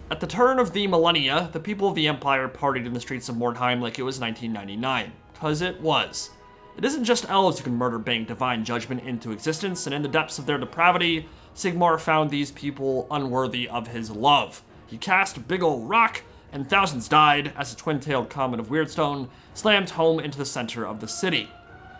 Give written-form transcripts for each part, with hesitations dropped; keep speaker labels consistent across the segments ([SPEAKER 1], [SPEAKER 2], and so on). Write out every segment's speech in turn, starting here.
[SPEAKER 1] At the turn of the millennia, the people of the Empire partied in the streets of Mordheim like it was 1999. 'Cause it was. It isn't just elves who can murder bang divine judgment into existence, and in the depths of their depravity, Sigmar found these people unworthy of his love. He cast Big Ol' Rock, and thousands died as a twin-tailed comet of Weirdstone slammed home into the center of the city.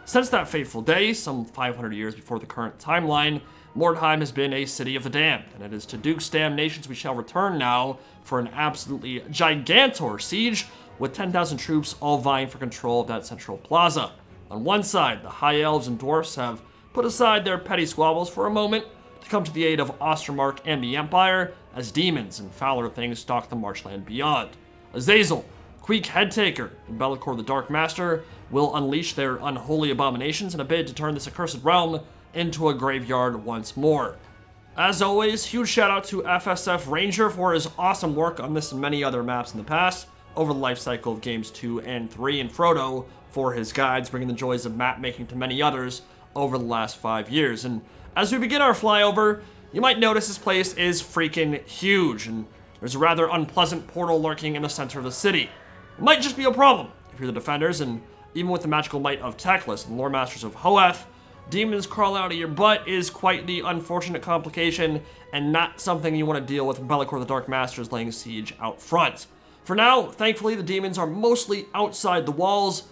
[SPEAKER 1] Since that fateful day, some 500 years before the current timeline, Mordheim has been a city of the damned, and it is to Duke's damned nations we shall return now for an absolutely gigantor siege, with 10,000 troops all vying for control of that central plaza. On one side, the High Elves and Dwarfs have put aside their petty squabbles for a moment to come to the aid of Ostermark and the Empire, as demons and fouler things stalk the marshland beyond. Azazel, Queek Headtaker, and Belakor the Dark Master will unleash their unholy abominations in a bid to turn this accursed realm into a graveyard once more. As always, huge shout out to FSF Ranger for his awesome work on this and many other maps in the past, over the life cycle of games 2 and 3, and Frodo for his guides, bringing the joys of map making to many others over the last 5 years. And as we begin our flyover, you might notice this place is freaking huge, and there's a rather unpleasant portal lurking in the center of the city. It might just be a problem if you're the defenders, and even with the magical might of Teclis and Lore Masters of Hoeth, demons crawl out of your butt is quite the unfortunate complication, and not something you want to deal with when Belakor the Dark Master is laying siege out front. For now, thankfully, the demons are mostly outside the walls,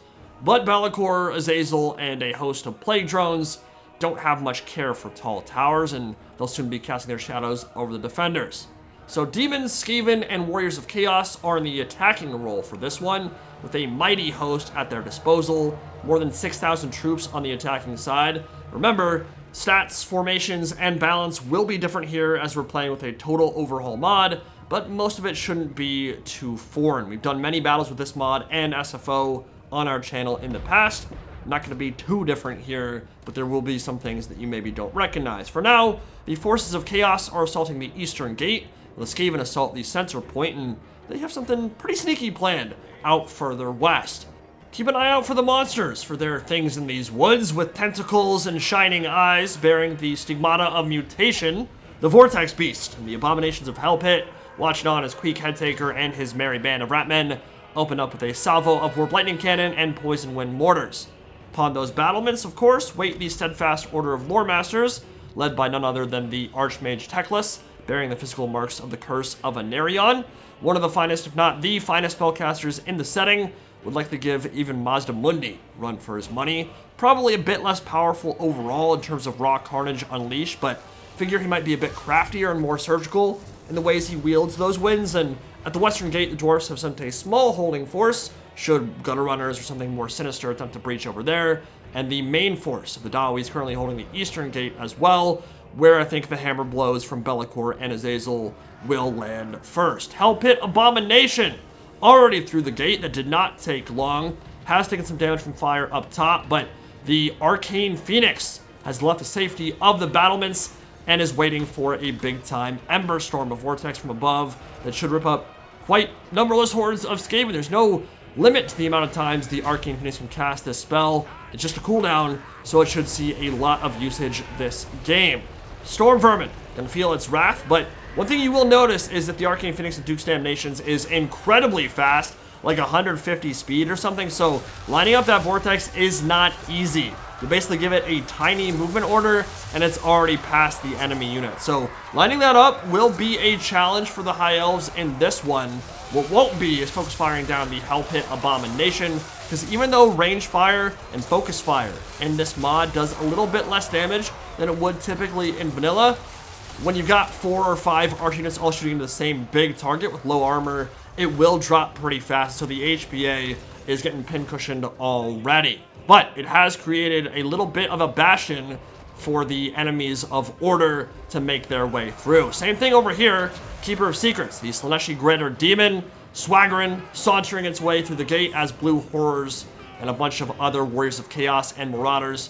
[SPEAKER 1] but Belakor, Azazel, and a host of plague drones don't have much care for tall towers, and they'll soon be casting their shadows over the defenders. So demons, Skaven, and Warriors of Chaos are in the attacking role for this one, with a mighty host at their disposal, more than 6,000 troops on the attacking side. Remember, stats, formations, and balance will be different here as we're playing with a total overhaul mod, but most of it shouldn't be too foreign. We've done many battles with this mod and SFO on our channel in the past. Not going to be too different here, but there will be some things that you maybe don't recognize. For now, the forces of chaos are assaulting the eastern gate, the Skaven assault the center point, and they have something pretty sneaky planned out further west. Keep an eye out for the monsters, for there are things in these woods with tentacles and shining eyes bearing the stigmata of mutation, the Vortex Beast, and the abominations of Hell Pit, watching on as Queek Headtaker and his merry band of ratmen open up with a salvo of Warp Lightning Cannon and Poison Wind Mortars. Upon those battlements, of course, wait the steadfast order of Lore Masters, led by none other than the Archmage Teclis, bearing the physical marks of the Curse of Anarion. One of the finest, if not the finest spellcasters in the setting, would like to give even Mazda Mundi a run for his money. Probably a bit less powerful overall in terms of raw carnage unleashed, but figure he might be a bit craftier and more surgical in the ways he wields those winds. And at the western gate, the Dwarfs have sent a small holding force, should gutter runners or something more sinister attempt to breach over there. And the main force of the Dawi is currently holding the eastern gate as well, where I think the hammer blows from Belakor and Azazel will land first. Hell Pit Abomination, already through the gate. That did not take long. Has taken some damage from fire up top, but the Arcane Phoenix has left the safety of the battlements and is waiting for a big-time Ember Storm, a vortex from above that should rip up quite numberless hordes of Skaven. There's no limit to the amount of times the Arcane Phoenix can cast this spell. It's just a cooldown, so it should see a lot of usage this game. Storm Vermin can feel its wrath, but one thing you will notice is that the Arcane Phoenix of Duke's Damnations is incredibly fast, like 150 speed or something, so lining up that vortex is not easy. You basically give it a tiny movement order, and it's already past the enemy unit. So lining that up will be a challenge for the High Elves in this one. What won't be is focus firing down the Hell Pit Abomination, because even though range fire and focus fire in this mod does a little bit less damage than it would typically in vanilla, when you've got 4 or 5 arch units all shooting into the same big target with low armor, it will drop pretty fast, so the HPA is getting pincushioned already. But it has created a little bit of a bastion for the enemies of order to make their way through. Same thing over here, Keeper of Secrets, the Slaneshi Greater Demon, swaggering, sauntering its way through the gate as Blue Horrors and a bunch of other Warriors of Chaos and Marauders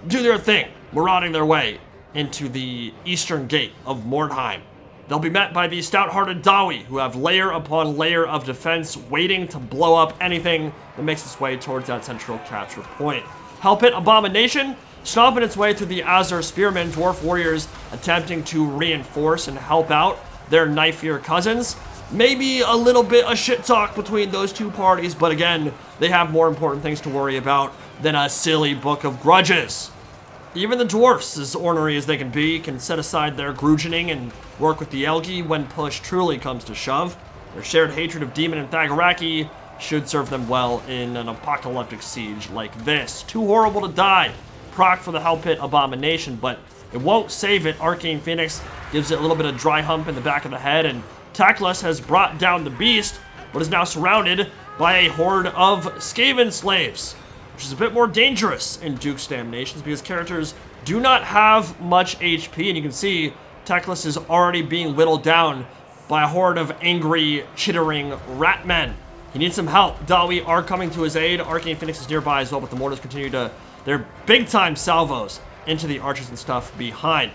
[SPEAKER 1] do their thing, marauding their way into the eastern gate of Mordheim. They'll be met by the stout-hearted Dawi, who have layer upon layer of defense waiting to blow up anything that makes its way towards that central capture point. Hell Pit Abomination, stomping its way through the Azure Spearmen, Dwarf Warriors attempting to reinforce and help out their knifier cousins. maybe a little bit of shit talk between those two parties, but again, they have more important things to worry about than a silly book of grudges. Even the Dwarfs, as ornery as they can set aside their grudgeoning and work with the Elgi when push truly comes to shove. Their shared hatred of Demon and Thagaraki should serve them well in an apocalyptic siege like this. Too horrible to die. Proc for the Hell Pit Abomination, but it won't save it. Arcane Phoenix gives it a little bit of dry hump in the back of the head, and Teclis has brought down the beast, but is now surrounded by a horde of Skaven slaves, which is a bit more dangerous in Duke's Damnations because characters do not have much HP, and you can see Teclis is already being whittled down by a horde of angry, chittering rat men. He needs some help. Dawi are coming to his aid. Arcane Phoenix is nearby as well, but the mortars continue to their big-time salvos into the archers and stuff behind.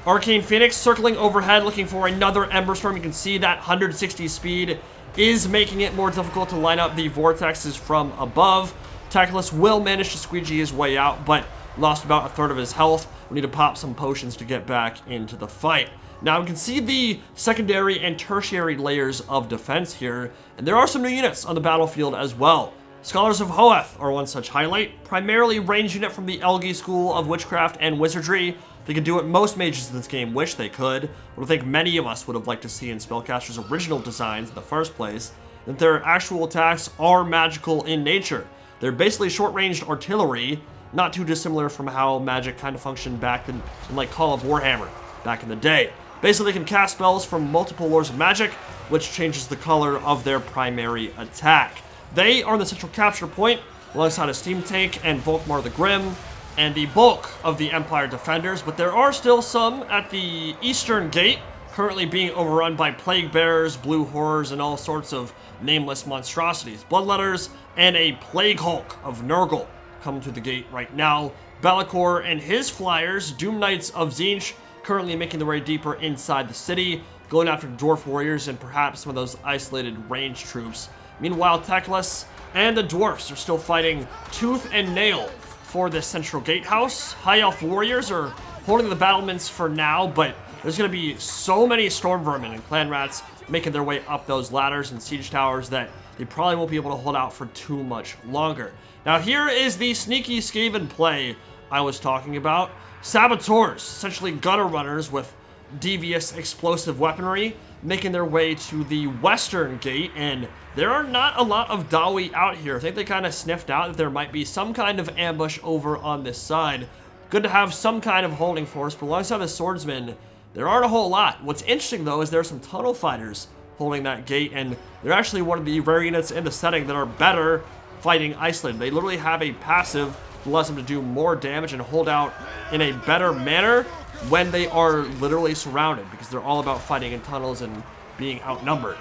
[SPEAKER 1] Arcane Phoenix circling overhead looking for another Ember Storm. You can see that 160 speed is making it more difficult to line up the vortexes from above. Teclis will manage to squeegee his way out, but lost about a third of his health. We need to pop some potions to get back into the fight. Now we can see the secondary and tertiary layers of defense here, and there are some new units on the battlefield as well. Scholars of Hoeth are one such highlight, primarily range unit from the Elgi School of Witchcraft and Wizardry. They can do what most mages in this game wish they could, what I think many of us would have liked to see in Spellcaster's original designs in the first place, that their actual attacks are magical in nature. They're basically short-ranged artillery, not too dissimilar from how magic kind of functioned back in like Call of Warhammer back in the day. Basically, they can cast spells from multiple lores of magic, which changes the color of their primary attack. They are the central capture point, alongside a Steam Tank and Volkmar the Grim, and the bulk of the Empire defenders, but there are still some at the Eastern Gate, currently being overrun by Plague Bearers, Blue Horrors, and all sorts of nameless monstrosities. Bloodletters and a Plague Hulk of Nurgle come to the gate right now. Belakor and his flyers, Doom Knights of Tzeentch, currently making their way deeper inside the city, going after Dwarf Warriors and perhaps some of those isolated range troops. Meanwhile, Teclis and the Dwarfs are still fighting tooth and nail for this central gatehouse. High Elf Warriors are holding the battlements for now, but there's going to be so many Storm Vermin and Clan Rats making their way up those ladders and siege towers that they probably won't be able to hold out for too much longer. Now here is the sneaky Skaven play I was talking about. Saboteurs, essentially gutter runners with devious explosive weaponry, making their way to the western gate, and there are not a lot of Dawi out here. I think they kind of sniffed out that there might be some kind of ambush over on this side. Good to have some kind of holding force, but alongside the swordsmen, there aren't a whole lot. What's interesting though is there are some tunnel fighters holding that gate, and they're actually one of the rare units in the setting that are better fighting isolated. They literally have a passive that allows them to do more damage and hold out in a better manner when they are literally surrounded, because they're all about fighting in tunnels and being outnumbered.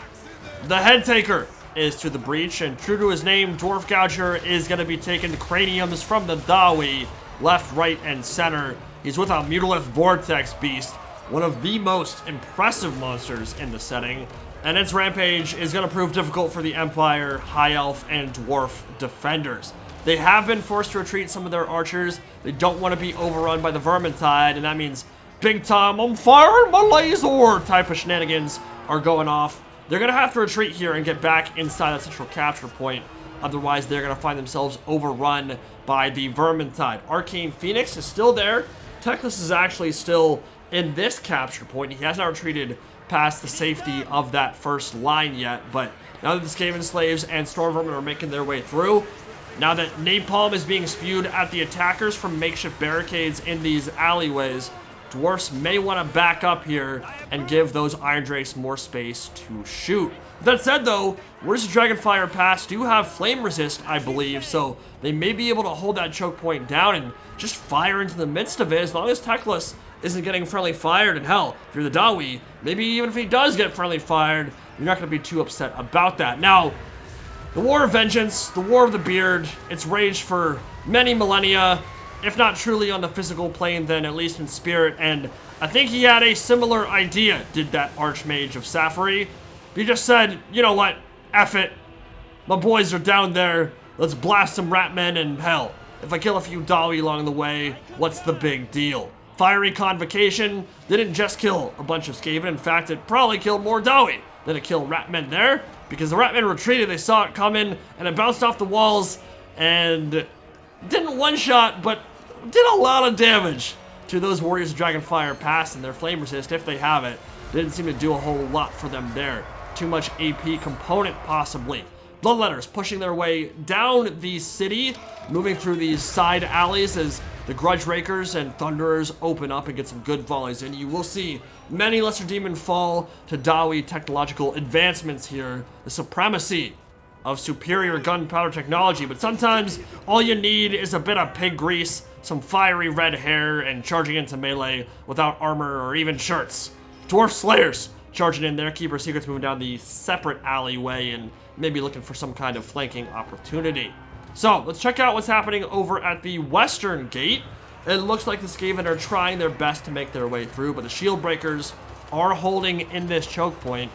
[SPEAKER 1] The Headtaker is to the breach, and true to his name, Dwarf Gouger is going to be taking craniums from the Dawi, left, right, and center. He's with a Mutalith Vortex Beast, one of the most impressive monsters in the setting, and its rampage is going to prove difficult for the Empire, High Elf, and Dwarf defenders. They have been forced to retreat some of their archers. They don't want to be overrun by the Vermintide, and that means big time, I'm firing my laser type of shenanigans are going off. They're going to have to retreat here and get back inside that central capture point. Otherwise, they're going to find themselves overrun by the Vermintide. Arcane Phoenix is still there. Teclis is actually still in this capture point. He has not retreated past the safety of that first line yet, but now that the Skaven slaves and Storm Vermin are making their way through, now that napalm is being spewed at the attackers from makeshift barricades in these alleyways, Dwarfs may want to back up here and give those Iron Drakes more space to shoot. With that said though, Warriors of Dragonfire Pass do have flame resist, I believe, so they may be able to hold that choke point down and just fire into the midst of it as long as Teclis isn't getting friendly fired. And hell, if you're the Dawi, maybe even if he does get friendly fired, you're not going to be too upset about that. Now, the War of Vengeance, the War of the Beard, it's raged for many millennia, if not truly on the physical plane, then at least in spirit, and I think he had a similar idea, did that Archmage of Safari. He just said, you know what, F it, my boys are down there, let's blast some Ratmen, and hell, if I kill a few Dawi along the way, what's the big deal? Fiery Convocation didn't just kill a bunch of Skaven, in fact, it probably killed more Dawi than to kill Ratmen there, because the Ratmen retreated, they saw it coming, and it bounced off the walls, and didn't one-shot, but did a lot of damage to those Warriors of Dragonfire Pass, and their Flame Resist, if they have it, didn't seem to do a whole lot for them there. Too much AP component, possibly. Bloodletters pushing their way down the city, moving through these side alleys as the Grudge Rakers and Thunderers open up and get some good volleys in. You will see many Lesser Demon fall to Dawi technological advancements here, the supremacy of superior gunpowder technology, but sometimes all you need is a bit of pig grease, some fiery red hair, and charging into melee without armor or even shirts. Dwarf Slayers charging in there, Keeper Secrets moving down the separate alleyway and maybe looking for some kind of flanking opportunity. So, let's check out what's happening over at the western gate. It looks like the Skaven are trying their best to make their way through, but the Shield Breakers are holding in this choke point,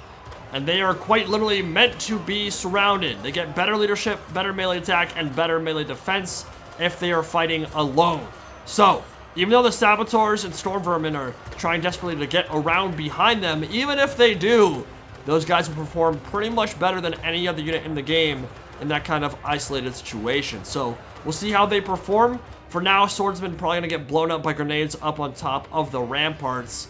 [SPEAKER 1] and they are quite literally meant to be surrounded. They get better leadership, better melee attack, and better melee defense if they are fighting alone. So, even though the Saboteurs and Storm Vermin are trying desperately to get around behind them, even if they do, those guys will perform pretty much better than any other unit in the game in that kind of isolated situation. So, we'll see how they perform. For now, Swordsmen probably going to get blown up by grenades up on top of the ramparts.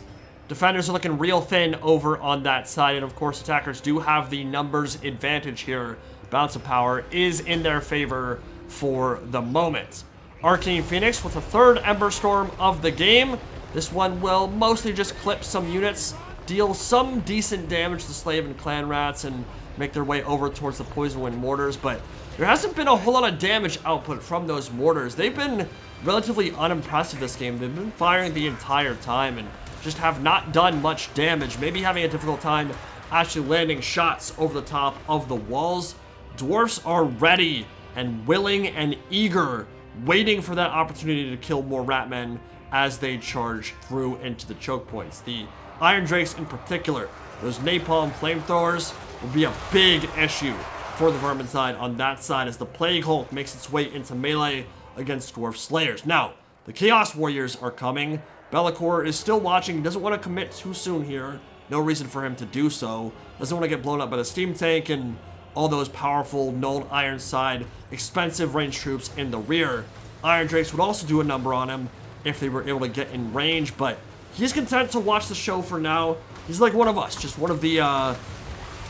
[SPEAKER 1] Defenders are looking real thin over on that side, and of course, attackers do have the numbers advantage here. Balance of power is in their favor for the moment. Arcane Phoenix with the third Ember Storm of the game. This one will mostly just clip some units, deal some decent damage to Slave and Clan Rats, and make their way over towards the Poison Wind Mortars, but there hasn't been a whole lot of damage output from those mortars. They've been relatively unimpressive this game. They've been firing the entire time and just have not done much damage, maybe having a difficult time actually landing shots over the top of the walls. Dwarfs are ready and willing and eager, waiting for that opportunity to kill more Ratmen as they charge through into the choke points. The Iron Drakes in particular, those napalm flamethrowers, will be a big issue for the Vermin side on that side as the Plague Hulk makes its way into melee against Dwarf Slayers. Now, the Chaos Warriors are coming. Belakor is still watching, doesn't want to commit too soon here. No reason for him to do so. Doesn't want to get blown up by the Steam Tank and all those powerful Null Ironside expensive range troops in the rear. Iron Drakes would also do a number on him if they were able to get in range, but he's content to watch the show for now. He's like one of us, just one of the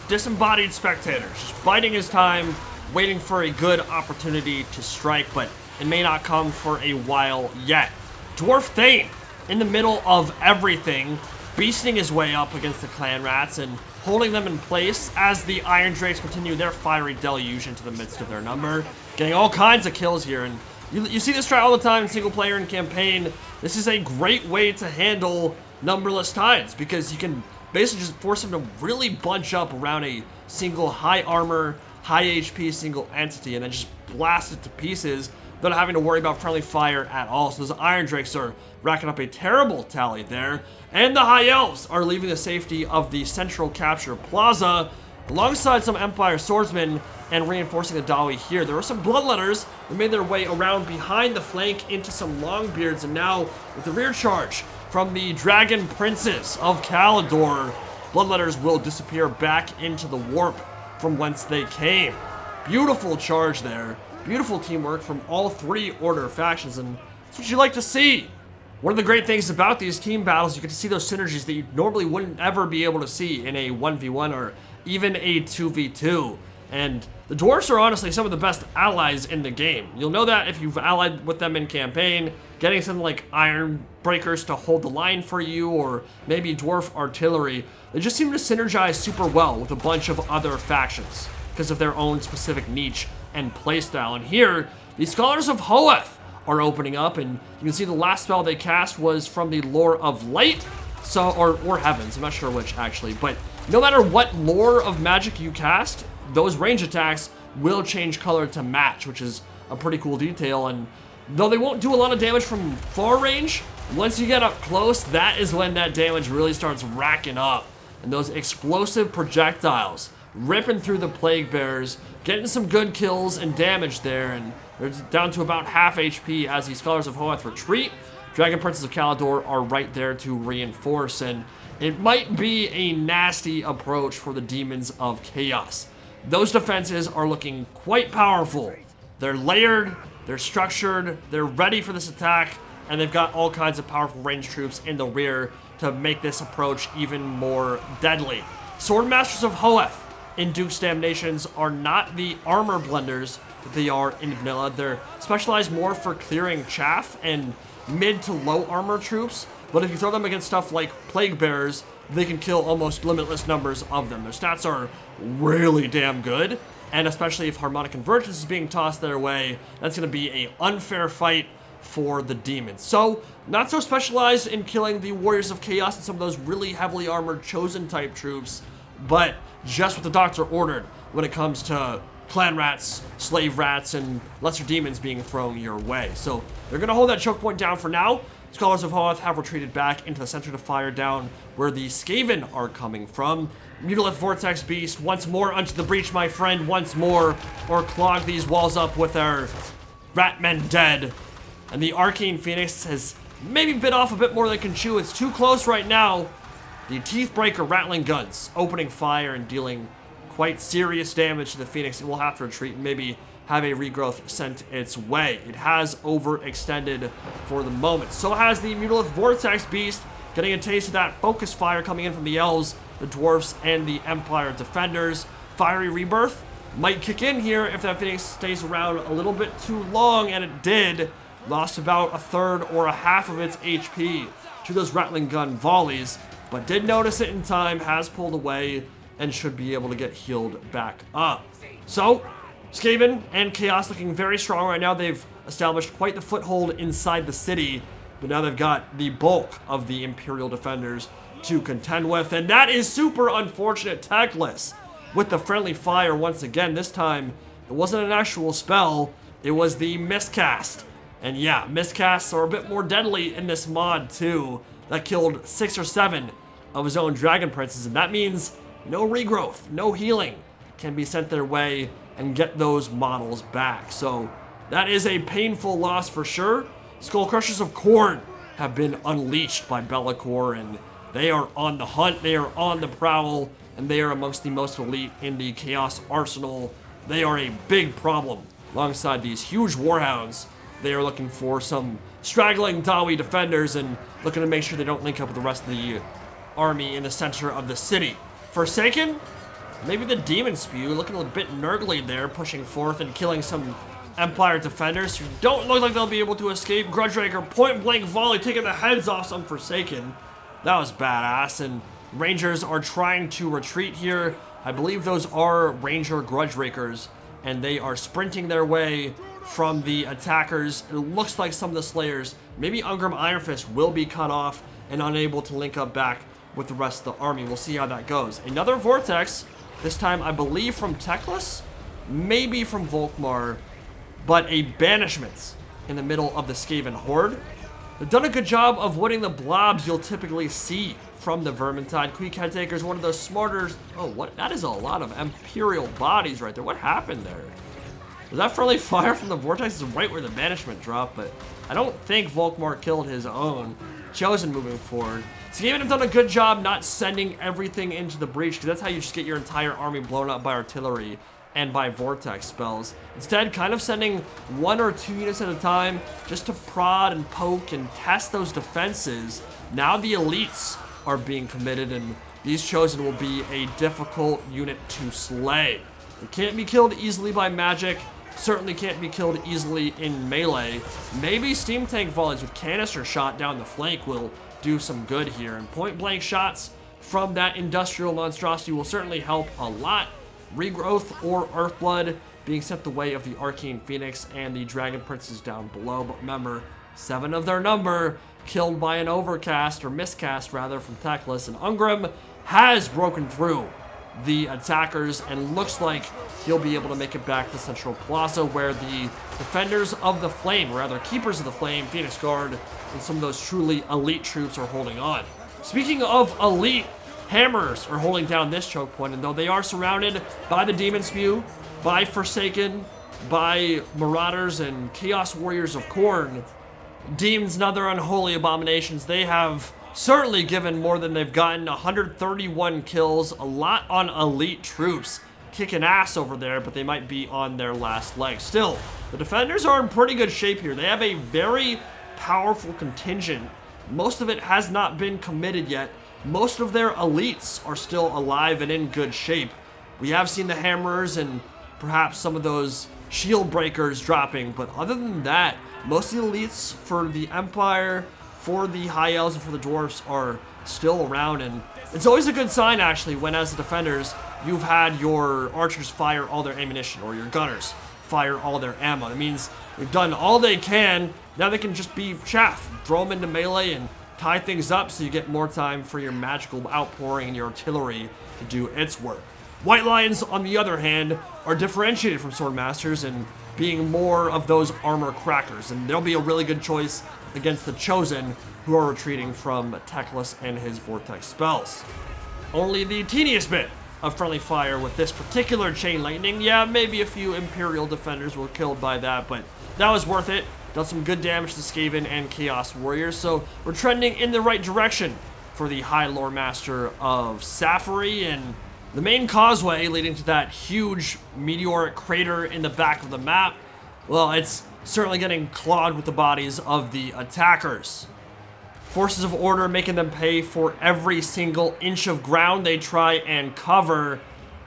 [SPEAKER 1] disembodied spectators, just biding his time, waiting for a good opportunity to strike, but it may not come for a while yet. Dwarf Thane in the middle of everything, beasting his way up against the Clan Rats and holding them in place as the Iron Drakes continue their fiery deluge into the midst of their number, getting all kinds of kills here. And you see this try all the time in single player and campaign. This is a great way to handle numberless tides because you can basically just force them to really bunch up around a single high armor, high HP single entity and then just blast it to pieces without having to worry about friendly fire at all. So those Iron Drakes are racking up a terrible tally there. And the High Elves are leaving the safety of the Central Capture Plaza alongside some Empire Swordsmen and reinforcing the Dawi here. There were some Bloodletters that made their way around behind the flank into some Longbeards, and now with the rear charge from the Dragon Princes of Kalador, Bloodletters will disappear back into the warp from whence they came. Beautiful charge there. Beautiful teamwork from all three Order factions, and that's what you like to see. One of the great things about these team battles, you get to see those synergies that you normally wouldn't ever be able to see in a 1v1 or even a 2v2. And the Dwarfs are honestly some of the best allies in the game. You'll know that if you've allied with them in campaign, getting something like Iron Breakers to hold the line for you, or maybe Dwarf Artillery. They just seem to synergize super well with a bunch of other factions because of their own specific niche and playstyle. And here, the Scholars of Hoeth are opening up, and you can see the last spell they cast was from the Lore of Light, so or Heavens, I'm not sure which actually, but no matter what lore of magic you cast, those range attacks will change color to match, which is a pretty cool detail. And though they won't do a lot of damage from far range, once you get up close, that is when that damage really starts racking up. And those explosive projectiles ripping through the Plague Bearers, getting some good kills and damage there, and they're down to about half HP as the Scholars of Hoeth retreat. Dragon Princes of Kalador are right there to reinforce, and it might be a nasty approach for the Demons of Chaos. Those defenses are looking quite powerful. They're layered, they're structured, they're ready for this attack, and they've got all kinds of powerful ranged troops in the rear to make this approach even more deadly. Swordmasters of Hoeth in Duke's Damnations are not the armor blenders that they are in vanilla. They're specialized more for clearing chaff and mid to low armor troops, but if you throw them against stuff like Plague Bearers, they can kill almost limitless numbers of them. Their stats are really damn good, and especially if Harmonic Convergence is being tossed their way, that's going to be an unfair fight for the demons. So, not so specialized in killing the Warriors of Chaos and some of those really heavily armored Chosen type troops, but just what the Doctor ordered when it comes to clan rats, slave rats, and lesser demons being thrown your way. So, they're going to hold that choke point down for now. Scholars of Hoeth have retreated back into the center to fire down where the Skaven are coming from. Mutilith Vortex Beast, once more onto the breach, my friend, once more, or clog these walls up with our Ratmen dead. And the Arcane Phoenix has maybe bit off a bit more than it can chew. It's too close right now. The Teethbreaker Rattling Guns opening fire and dealing quite serious damage to the Phoenix. It will have to retreat and maybe have a regrowth sent its way. It has overextended for the moment. So has the Mutilith Vortex Beast, getting a taste of that focus fire coming in from the Elves, the Dwarfs, and the Empire Defenders. Fiery Rebirth might kick in here if that Phoenix stays around a little bit too long, and it did. Lost about a third or a half of its HP to those Rattling Gun volleys, but did notice it in time, has pulled away, and should be able to get healed back up. So, Skaven and Chaos looking very strong right now. They've established quite the foothold inside the city, but now they've got the bulk of the Imperial Defenders to contend with, and that is super unfortunate. Techless with the friendly fire once again. This time, it wasn't an actual spell, it was the miscast. And yeah, miscasts are a bit more deadly in this mod too. That killed 6 or 7 of his own Dragon Princes, and that means no regrowth, no healing can be sent their way and get those models back. So that is a painful loss for sure. Skull Crushers of Khorne have been unleashed by Belakor, and they are on the hunt, they are on the prowl, and they are amongst the most elite in the Chaos Arsenal. They are a big problem alongside these huge Warhounds. They are looking for some straggling Dawi defenders and looking to make sure they don't link up with the rest of the army in the center of the city. Forsaken, maybe the Demon Spew, looking a bit nurgly there, pushing forth and killing some Empire defenders who don't look like they'll be able to escape. Grudgeraker, point blank volley, taking the heads off some Forsaken. That was badass, and Rangers are trying to retreat here. I believe those are Ranger Grudgerakers, and they are sprinting their way from the attackers. It looks like some of the Slayers, maybe Ungrim Ironfist, will be cut off and unable to link up back with the rest of the army. We'll see how that goes. Another Vortex, this time I believe from Teclis, maybe from Volkmar, but a banishment in the middle of the Skaven horde. They've done a good job of winning the blobs you'll typically see from the Vermintide. Queek Headtaker is one of those smarter... Oh, what? That is a lot of Imperial bodies right there. What happened there? Was that friendly fire from the Vortex? Is right where the banishment dropped, but I don't think Volkmar killed his own. Chosen moving forward. Skaven have done a good job not sending everything into the breach, because that's how you just get your entire army blown up by artillery and by vortex spells. Instead, kind of sending 1 or 2 units at a time just to prod and poke and test those defenses. Now the elites are being committed, and these Chosen will be a difficult unit to slay. They can't be killed easily by magic. Certainly can't be killed easily in melee. Maybe steam tank volleys with canister shot down the flank will do some good here. And point blank shots from that industrial monstrosity will certainly help a lot. Regrowth or Earthblood being sent the way of the Arcane Phoenix and the Dragon Princes down below. But remember, 7 of their number killed by an overcast, or miscast rather, from Teclis. And Ungrim has broken through the attackers and looks like he'll be able to make it back to Central Plaza, where the Defenders of the Flame, or rather Keepers of the Flame, Phoenix Guard, and some of those truly elite troops are holding on. Speaking of elite, Hammers are holding down this choke point, and though they are surrounded by the Demon Spew, by Forsaken, by Marauders and Chaos Warriors of Khorne, Demons and other unholy abominations, they have certainly given more than they've gotten. 131 kills, a lot on elite troops. Kicking ass over there, but they might be on their last leg. Still, the defenders are in pretty good shape here. They have a very powerful contingent. Most of it has not been committed yet. Most of their elites are still alive and in good shape. We have seen the hammerers and perhaps some of those shield breakers dropping, but other than that, most of the elites for the Empire, for the High Elves, and for the Dwarfs are still around, and it's always a good sign, actually, when as the defenders, you've had your archers fire all their ammunition, or your gunners fire all their ammo. It means they've done all they can. Now they can just be chaff, throw them into melee, and tie things up so you get more time for your magical outpouring and your artillery to do its work. White Lions, on the other hand, are differentiated from Swordmasters and being more of those armor crackers, and they'll be a really good choice against the Chosen, who are retreating from Teclis and his Vortex spells. Only the teeniest bit of friendly fire with this particular Chain Lightning. Yeah, maybe a few Imperial defenders were killed by that, but that was worth it. Done some good damage to Skaven and Chaos Warriors, so we're trending in the right direction for the High Lore Master of Safari, and the main causeway leading to that huge meteoric crater in the back of the map, well, it's certainly getting clogged with the bodies of the attackers. Forces of Order making them pay for every single inch of ground they try and cover.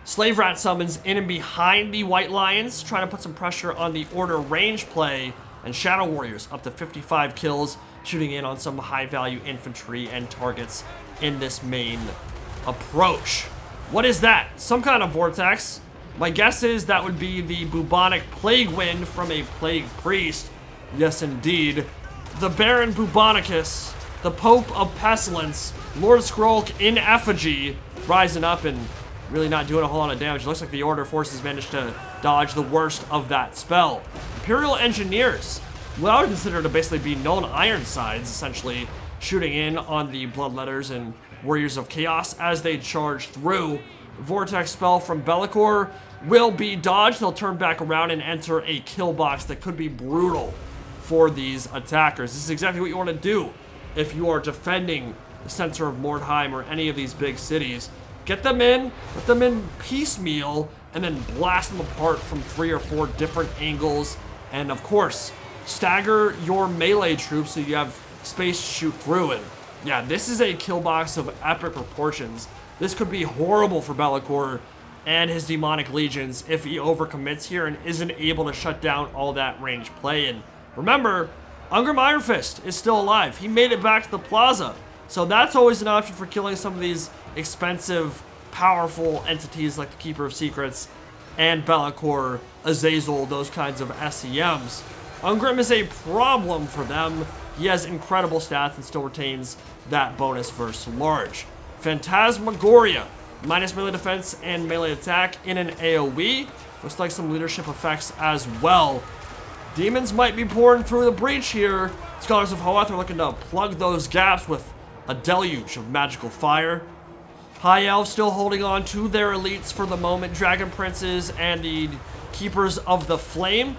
[SPEAKER 1] Slave Rat summons in and behind the White Lions, trying to put some pressure on the Order range play, and Shadow Warriors up to 55 kills, shooting in on some high-value infantry and targets in this main approach. What is that? Some kind of vortex. My guess is that would be the bubonic plague wind from a plague priest. Yes, indeed. The Baron Bubonicus, the Pope of Pestilence, Lord Skrolk in effigy, rising up and really not doing a whole lot of damage. It looks like the Order forces managed to dodge the worst of that spell. Imperial Engineers, what I would consider to basically be known Ironsides, essentially shooting in on the Bloodletters and Warriors of Chaos as they charge through. Vortex spell from Belakor will be dodged. They'll turn back around and enter a kill box that could be brutal for these attackers. This is exactly what you want to do if you are defending the center of Mordheim or any of these big cities. Get them in, let them in piecemeal, and then blast them apart from 3 or 4 different angles. And of course, stagger your melee troops so you have space to shoot through it. Yeah, this is a kill box of epic proportions. This could be horrible for Belakor and his demonic legions if he overcommits here and isn't able to shut down all that range play. And remember, Ungrim Ironfist is still alive. He made it back to the plaza. So that's always an option for killing some of these expensive, powerful entities like the Keeper of Secrets and Belakor, Azazel, those kinds of SEMs. Ungrim is a problem for them. He has incredible stats and still retains that bonus versus large. Phantasmagoria, minus melee defense and melee attack in an AoE. Looks like some leadership effects as well. Demons might be pouring through the breach here. Scholars of Hoeth are looking to plug those gaps with a deluge of magical fire. High Elves still holding on to their elites for the moment. Dragon Princes and the Keepers of the Flame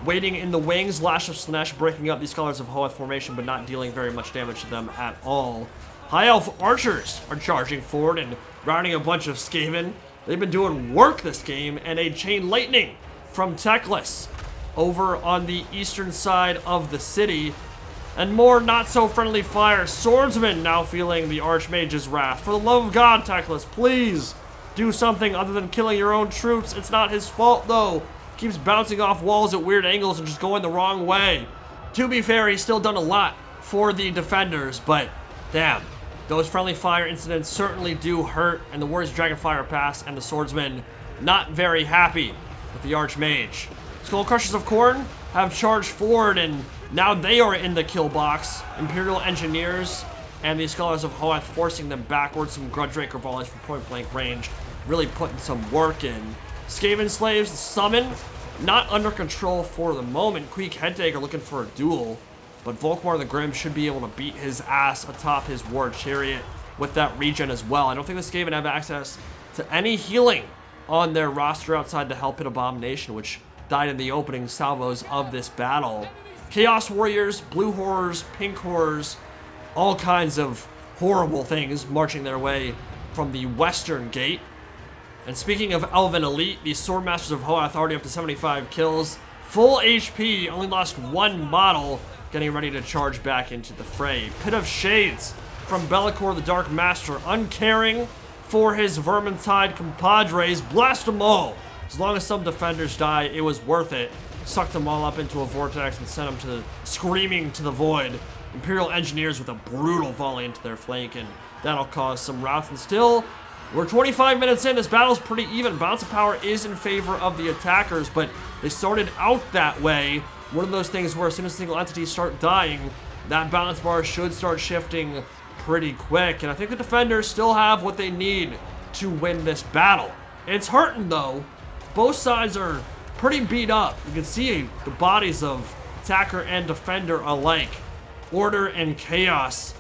[SPEAKER 1] waiting in the wings. Lash of Slanesh breaking up the Scholars of Hoeth formation but not dealing very much damage to them at all. High Elf Archers are charging forward and routing a bunch of Skaven. They've been doing work this game, and a Chain Lightning from Teclis over on the eastern side of the city. And more not-so-friendly fire. Swordsman now feeling the Archmage's wrath. For the love of God, Teclis, please do something other than killing your own troops. It's not his fault, though. Keeps bouncing off walls at weird angles and just going the wrong way. To be fair, he's still done a lot for the defenders, but damn, those friendly fire incidents certainly do hurt, and the Warriors Dragonfire Pass and the Swordsman not very happy with the Archmage. Skull Crushers of Khorne have charged forward, and now they are in the kill box. Imperial Engineers and the Scholars of Hoeth forcing them backwards. Some Grudge-Raker volleys from point-blank range, really putting some work in. Skaven Slaves summon, not under control for the moment. Queek Headtaker looking for a duel, but Volkmar the Grim should be able to beat his ass atop his War Chariot with that regen as well. I don't think the Skaven have access to any healing on their roster outside the Hell Pit Abomination, which died in the opening salvos of this battle. Chaos Warriors, Blue Horrors, Pink Horrors, all kinds of horrible things marching their way from the western gate. And speaking of Elven Elite, the Swordmasters of Hoeth already up to 75 kills. Full HP, only lost one model, getting ready to charge back into the fray. Pit of Shades from Belakor the Dark Master, uncaring for his Vermintide compadres. Blast them all! As long as some defenders die, it was worth it. Sucked them all up into a vortex and sent them screaming to the void. Imperial Engineers with a brutal volley into their flank, and that'll cause some routes. And still, we're 25 minutes in. This battle's pretty even. Balance of power is in favor of the attackers, but they started out that way. One of those things where as soon as single entities start dying, that balance bar should start shifting pretty quick. And I think the defenders still have what they need to win this battle. It's hurting, though. Both sides are pretty beat up. You can see the bodies of attacker and defender alike. Order and chaos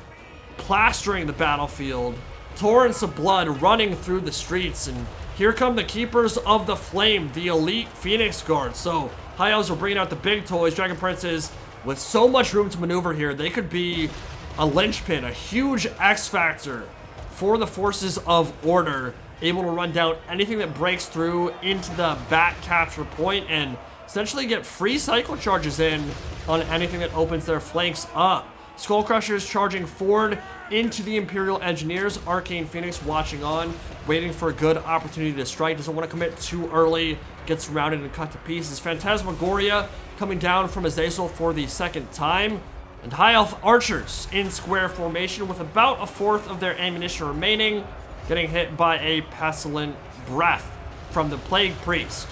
[SPEAKER 1] plastering the battlefield. Torrents of blood running through the streets, and here come the Keepers of the Flame, the elite Phoenix Guard. So High Elves are bringing out the big toys. Dragon Princes with so much room to maneuver here. They could be a linchpin, a huge X factor for the forces of Order, able to run down anything that breaks through into the back capture point and essentially get free cycle charges in on anything that opens their flanks up. Skull Crushers charging forward into the Imperial Engineers. Arcane Phoenix watching on, waiting for a good opportunity to strike. Doesn't want to commit too early. Gets surrounded and cut to pieces. Phantasmagoria coming down from Azazel for the second time. And High Elf Archers in square formation with about a fourth of their ammunition remaining, getting hit by a Pestilent Breath from the Plague Priest.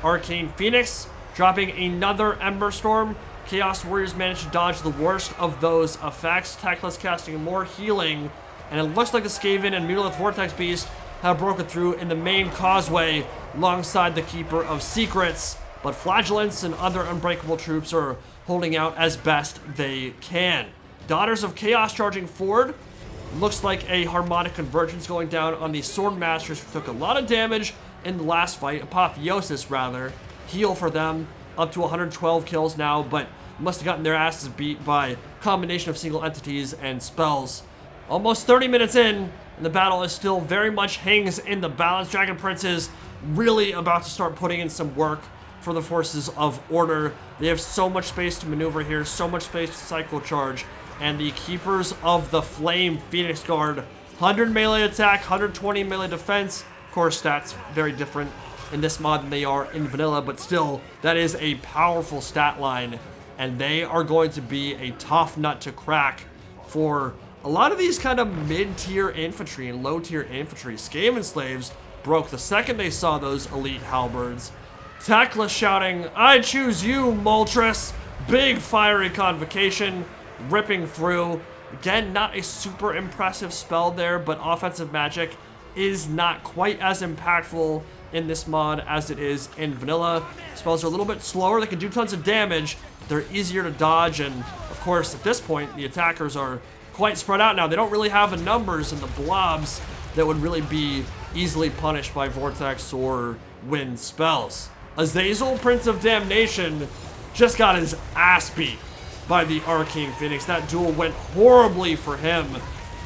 [SPEAKER 1] Arcane Phoenix dropping another Ember Storm. Chaos Warriors managed to dodge the worst of those effects. Teclis casting more healing, and it looks like the Skaven and Mutilith Vortex Beast have broken through in the main causeway alongside the Keeper of Secrets, but Flagellants and other unbreakable troops are holding out as best they can. Daughters of Chaos charging forward. Looks like a harmonic convergence going down on the Swordmasters, who took a lot of damage in the last fight. Apotheosis, rather. Heal for them. Up to 112 kills now, but must have gotten their asses beat by a combination of single entities and spells. Almost 30 minutes in, and the battle is still very much hangs in the balance. Dragon Princes really about to start putting in some work for the forces of Order. They have so much space to maneuver here, so much space to cycle charge. And the Keepers of the Flame Phoenix Guard, 100 melee attack, 120 melee defense. Of course, stats very different in this mod than they are in vanilla, but still, that is a powerful stat line. And they are going to be a tough nut to crack for a lot of these kind of mid-tier infantry and low-tier infantry. Skaven slaves broke the second they saw those elite halberds. Teclis shouting, "I choose you, Moltres!" Big fiery convocation, ripping through. Again, not a super impressive spell there, but offensive magic is not quite as impactful in this mod as it is in vanilla. Spells are a little bit slower. They can do tons of damage, but they're easier to dodge. And of course, at this point, the attackers are quite spread out now. They don't really have the numbers and the blobs that would really be easily punished by Vortex or Wind spells. Azazel, Prince of Damnation, just got his ass beat by the Arcane Phoenix. That duel went horribly for him,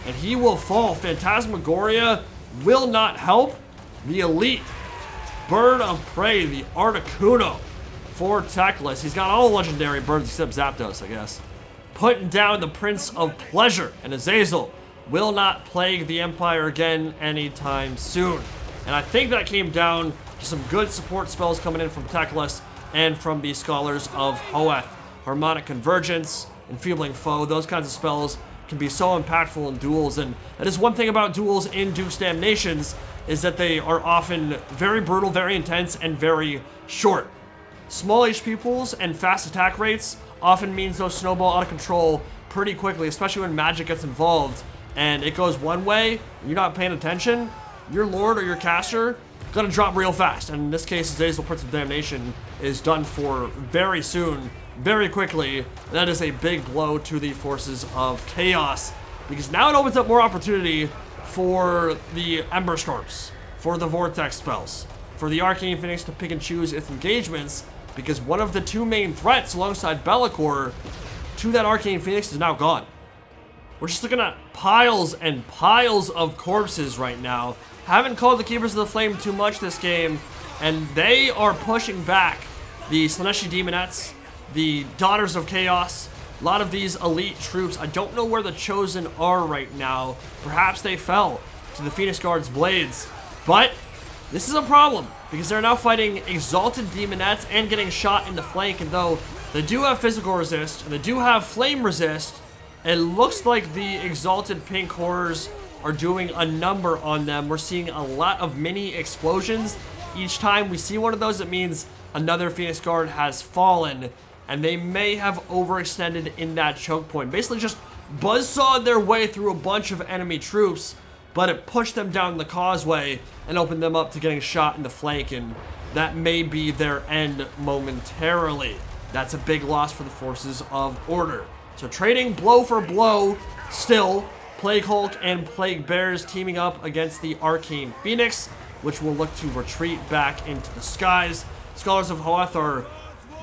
[SPEAKER 1] and he will fall. Phantasmagoria will not help. The elite Bird of Prey, the Articuno for Teclis. He's got all legendary birds except Zapdos, I guess. Putting down the Prince of Pleasure, and Azazel will not plague the Empire again anytime soon. And I think that came down to some good support spells coming in from Teclis and from the Scholars of Hoeth. Harmonic Convergence, Enfeebling Foe, those kinds of spells can be so impactful in duels, and that is one thing about duels in Duke's Damnations, is that they are often very brutal, very intense, and very short. Small HP pools and fast attack rates often means those snowball out of control pretty quickly, especially when magic gets involved, and it goes one way, and you're not paying attention, your Lord or your caster gonna drop real fast. And in this case, Azazel, Prince of Damnation, is done for very soon, very quickly. That is a big blow to the forces of Chaos, because now it opens up more opportunity for the Ember Storms, for the Vortex spells, for the Arcane Phoenix to pick and choose its engagements, because one of the two main threats alongside Belakor to that Arcane Phoenix is now gone. We're just looking at piles and piles of corpses right now. Haven't called the Keepers of the Flame too much this game, and they are pushing back the Slaaneshi Demonettes, the Daughters of Chaos, a lot of these elite troops. I don't know where the Chosen are right now. Perhaps they fell to the Phoenix Guard's blades, but this is a problem because they're now fighting Exalted Demonettes and getting shot in the flank, and though they do have physical resist and they do have flame resist, it looks like the Exalted Pink Horrors are doing a number on them. We're seeing a lot of mini explosions. Each time we see one of those, it means another Phoenix Guard has fallen, and they may have overextended in that choke point. Basically just buzzsawed their way through a bunch of enemy troops, but it pushed them down the causeway and opened them up to getting shot in the flank, and that may be their end momentarily. That's a big loss for the forces of order. So trading blow for blow still. Plague Hulk and Plague Bears teaming up against the Arcane Phoenix, which will look to retreat back into the skies. Scholars of Hoeth are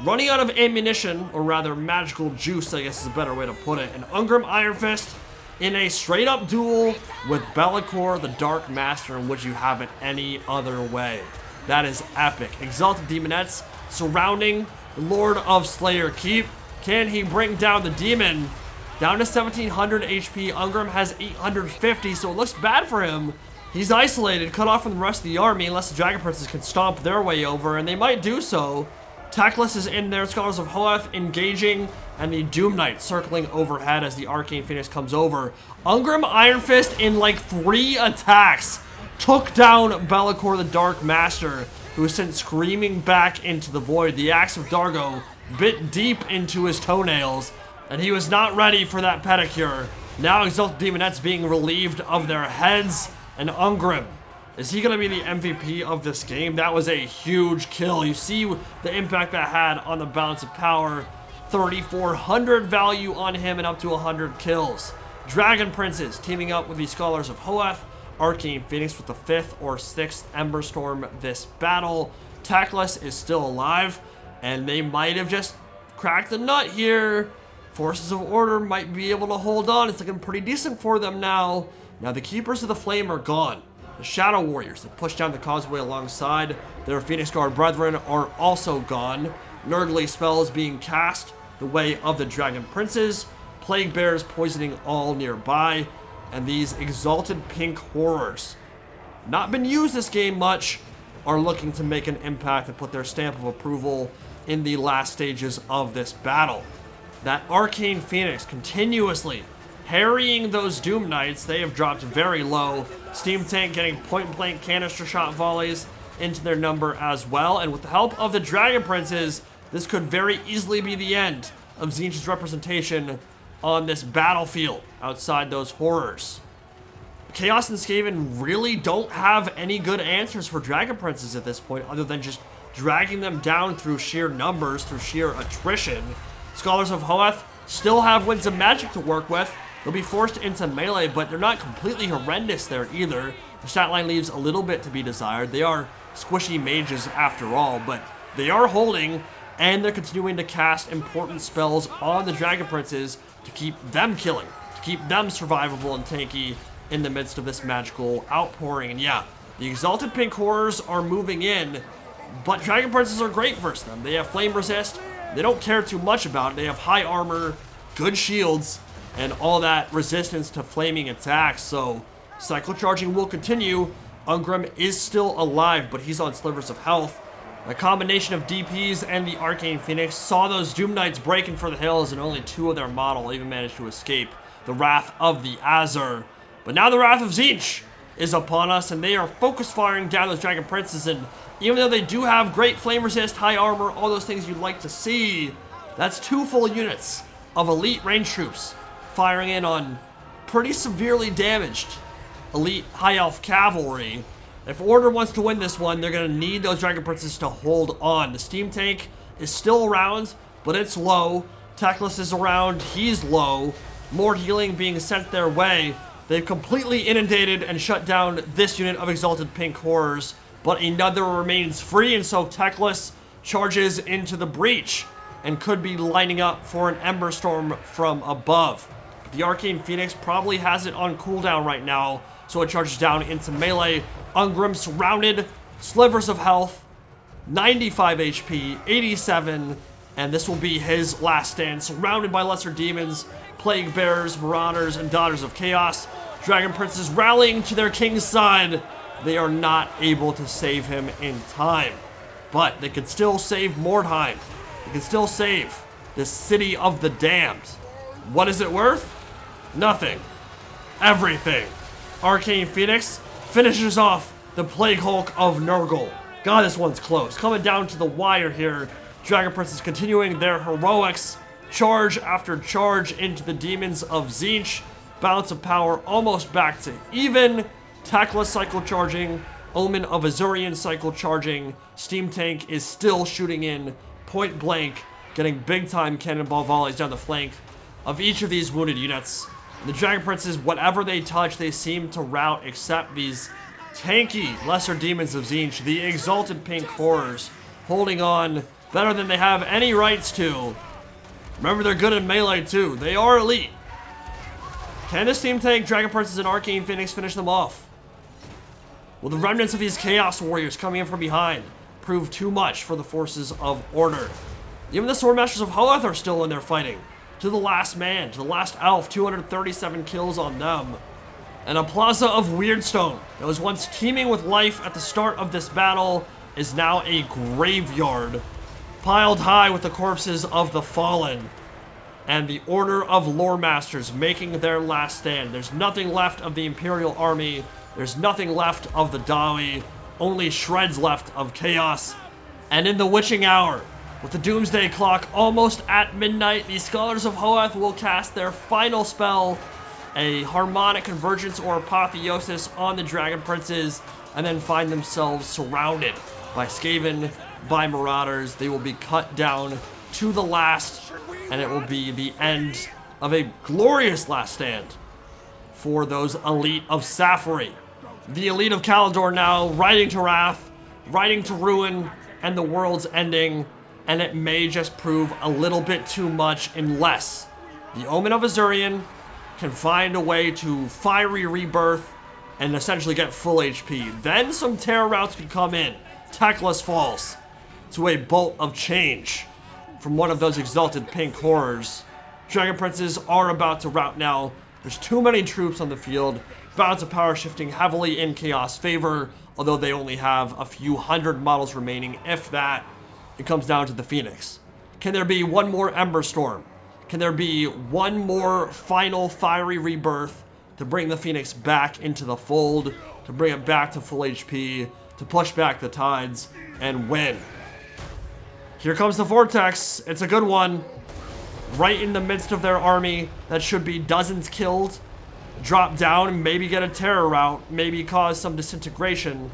[SPEAKER 1] running out of ammunition, or rather magical juice, I guess is a better way to put it. And Ungrim Iron Fist in a straight up duel with Belakor the Dark Master, in which you have it any other way. That is epic. Exalted Demonettes surrounding the Lord of Slayer Keep. Can he bring down the demon? Down to 1700 HP. Ungrim has 850, so it looks bad for him. He's isolated, cut off from the rest of the army, unless the Dragon Princes can stomp their way over, and they might do so. Teclis is in there, Scholars of Hoeth engaging, and the Doom Knight circling overhead as the Arcane Phoenix comes over. Ungrim Iron Fist in like 3 attacks took down Belakor the Dark Master, who is sent screaming back into the void. The Axe of Dargo bit deep into his toenails, and he was not ready for that pedicure. Now Exalted Demonettes being relieved of their heads, and Ungrim, is he going to be the MVP of this game? That was a huge kill. You see the impact that had on the balance of power. 3,400 value on him and up to 100 kills. Dragon Princes teaming up with the Scholars of Hoeth. Arcane Phoenix with the 5th or 6th Ember Storm this battle. Teclis is still alive, and they might have just cracked the nut here. Forces of Order might be able to hold on. It's looking pretty decent for them now. Now the Keepers of the Flame are gone. The Shadow Warriors that push down the causeway alongside their Phoenix Guard brethren are also gone. Nurgly spells being cast the way of the Dragon Princes. Plague Bears poisoning all nearby. And these Exalted Pink Horrors, not been used this game much, are looking to make an impact and put their stamp of approval in the last stages of this battle. That Arcane Phoenix continuously harrying those Doom Knights. They have dropped very low. Steam Tank getting point-blank canister shot volleys into their number as well. And with the help of the Dragon Princes, this could very easily be the end of Tzeentch's representation on this battlefield outside those horrors. Chaos and Skaven really don't have any good answers for Dragon Princes at this point, other than just dragging them down through sheer numbers, through sheer attrition. Scholars of Hoeth still have Winds of Magic to work with. They'll be forced into melee, but they're not completely horrendous there either. The stat line leaves a little bit to be desired. They are squishy mages after all, but they are holding, and they're continuing to cast important spells on the Dragon Princes to keep them killing, to keep them survivable and tanky in the midst of this magical outpouring. And yeah, the Exalted Pink Horrors are moving in, but Dragon Princes are great versus them. They have flame resist. They don't care too much about it. They have high armor, good shields, and all that resistance to flaming attacks. So cycle charging will continue. Ungrim is still alive, but he's on slivers of health. A combination of DPs and the Arcane Phoenix saw those Doom Knights breaking for the hills, and only 2 of their model even managed to escape the wrath of the Azur. But now the wrath of Tzeentch is upon us, and they are focus firing down those Dragon Princes, and even though they do have great flame resist, high armor, all those things you'd like to see, that's 2 full units of elite range troops firing in on pretty severely damaged elite high elf cavalry. If Order wants to win this one, they're going to need those Dragon Princes to hold on. The Steam Tank is still around, but it's low. Teclis is around, he's low. More healing being sent their way. They've completely inundated and shut down this unit of Exalted Pink Horrors, but another remains free, and so Teclis charges into the breach and could be lining up for an Ember Storm from above. The Arcane Phoenix probably has it on cooldown right now, so it charges down into melee. Ungrim surrounded, slivers of health, 95 HP, 87, and this will be his last stand, surrounded by lesser demons, plague bearers, marauders, and daughters of chaos. Dragon princes rallying to their king's side. They are not able to save him in time, but they can still save Mordheim. They can still save this city of the damned. What is it worth? Nothing. Everything. Arcane Phoenix finishes off the Plague Hulk of Nurgle. God, this one's close. Coming down to the wire here. Dragon Princes continuing their heroics. Charge after charge into the demons of Tzeentch. Balance of power almost back to even. Tekla cycle charging. Omen of Azurian cycle charging. Steam Tank is still shooting in point blank, getting big time cannonball volleys down the flank of each of these wounded units. The Dragon Princes, whatever they touch, they seem to rout except these tanky lesser demons of Tzeentch, the exalted pink horrors, holding on better than they have any rights to. Remember, they're good in melee too. They are elite. Can the Steam Tank, Dragon Princes, and Arcane Phoenix finish them off? Will the remnants of these Chaos Warriors coming in from behind prove too much for the forces of order? Even the Swordmasters of Hoeth are still in there fighting. To the last man, to the last elf, 237 kills on them. And a plaza of Weirdstone that was once teeming with life at the start of this battle is now a graveyard, piled high with the corpses of the fallen. And the Order of Lore Masters making their last stand. There's nothing left of the Imperial Army. There's nothing left of the Dawi. Only shreds left of chaos. And in the witching hour, with the Doomsday Clock almost at midnight, the Scholars of Hoeth will cast their final spell, a Harmonic Convergence or Apotheosis on the Dragon Princes, and then find themselves surrounded by Skaven, by Marauders. They will be cut down to the last, and it will be the end of a glorious last stand for those elite of Sapphire. The elite of Kalador now riding to wrath, riding to ruin, and the world's ending. And it may just prove a little bit too much unless the Omen of Azurian can find a way to fiery rebirth and essentially get full HP. Then some terror routes could come in. Tekla's falls to a bolt of change from one of those exalted pink horrors. Dragon Princes are about to rout now. There's too many troops on the field. Balance of power shifting heavily in Chaos favor, although they only have a few hundred models remaining, if that. It comes down to the Phoenix. Can there be one more Ember Storm? Can there be one more final fiery rebirth to bring the Phoenix back into the fold, to bring it back to full HP, to push back the tides, and win? Here comes the Vortex. It's a good one. Right in the midst of their army that should be dozens killed. Drop down, maybe get a terror route, maybe cause some disintegration.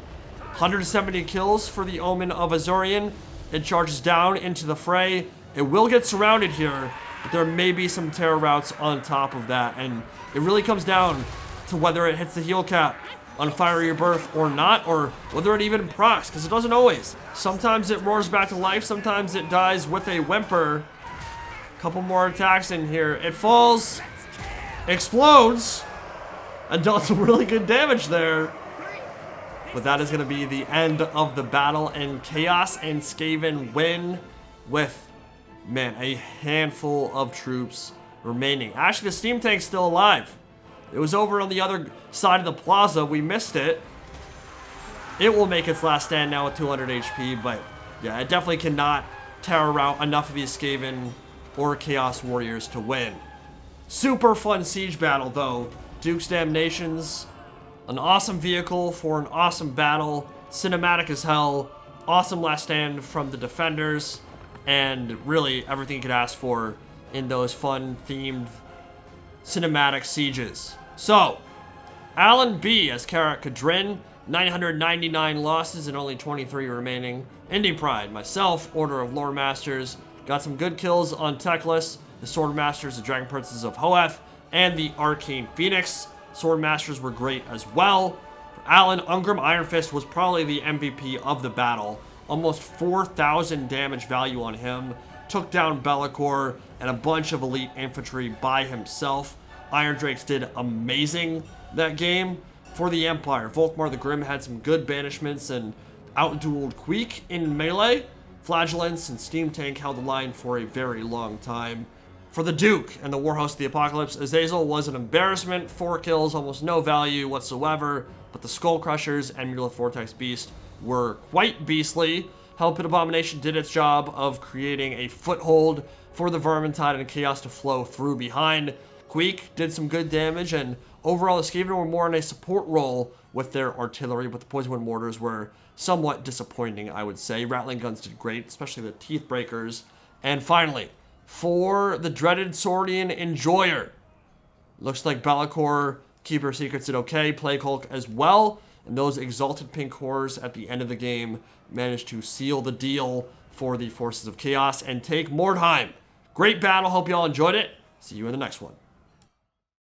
[SPEAKER 1] 170 kills for the Omen of Azurian. It charges down into the fray. It will get surrounded here, but there may be some terror routes on top of that, and it really comes down to whether it hits the heal cap on Fiery Rebirth or not, or whether it even procs, because it doesn't always. Sometimes it roars back to life, sometimes it dies with a whimper. Couple more attacks in here. It falls, explodes, and does some really good damage there. But that is going to be the end of the battle, and Chaos and Skaven win with, man, a handful of troops remaining. Actually, the Steam Tank's still alive. It was over on the other side of the plaza. We missed it. It will make its last stand now with 200 HP, but yeah, it definitely cannot terror out enough of these Skaven or Chaos Warriors to win. Super fun siege battle, though. Duke's Damnations. An awesome vehicle for an awesome battle, cinematic as hell, awesome last stand from the defenders, and really everything you could ask for in those fun themed cinematic sieges. So, Alan B as Karak Kadrin, 999 losses and only 23 remaining. Indie Pride, myself, Order of Lore Masters, got some good kills on Teklas, the Sword Masters, the Dragon Princes of Hoeth, and the Arcane Phoenix. Sword Masters were great as well. For Alan, Ungrim Iron Fist was probably the MVP of the battle. Almost 4,000 damage value on him. Took down Belakor and a bunch of elite infantry by himself. Iron Drakes did amazing that game. For the Empire, Volkmar the Grim had some good banishments and outdueled Queek in melee. Flagellants and Steam Tank held the line for a very long time. For the Duke and the Warhost of the Apocalypse, Azazel was an embarrassment. 4 kills, almost no value whatsoever, but the Skull Crushers and Mutilate Vortex Beast were quite beastly. Hellpit Abomination did its job of creating a foothold for the Vermintide and Chaos to flow through behind. Queek did some good damage, and overall the Skaven were more in a support role with their artillery, but the Poison Wind Mortars were somewhat disappointing, I would say. Rattling Guns did great, especially the Teeth Breakers. And finally, for the dreaded Swordian Enjoyer, looks like Belakor Keeper Secrets did okay, Plague Hulk as well, and those Exalted Pink Horrors at the end of the game managed to seal the deal for the Forces of Chaos and take Mordheim. Great battle, hope you all enjoyed it. See you in the next one.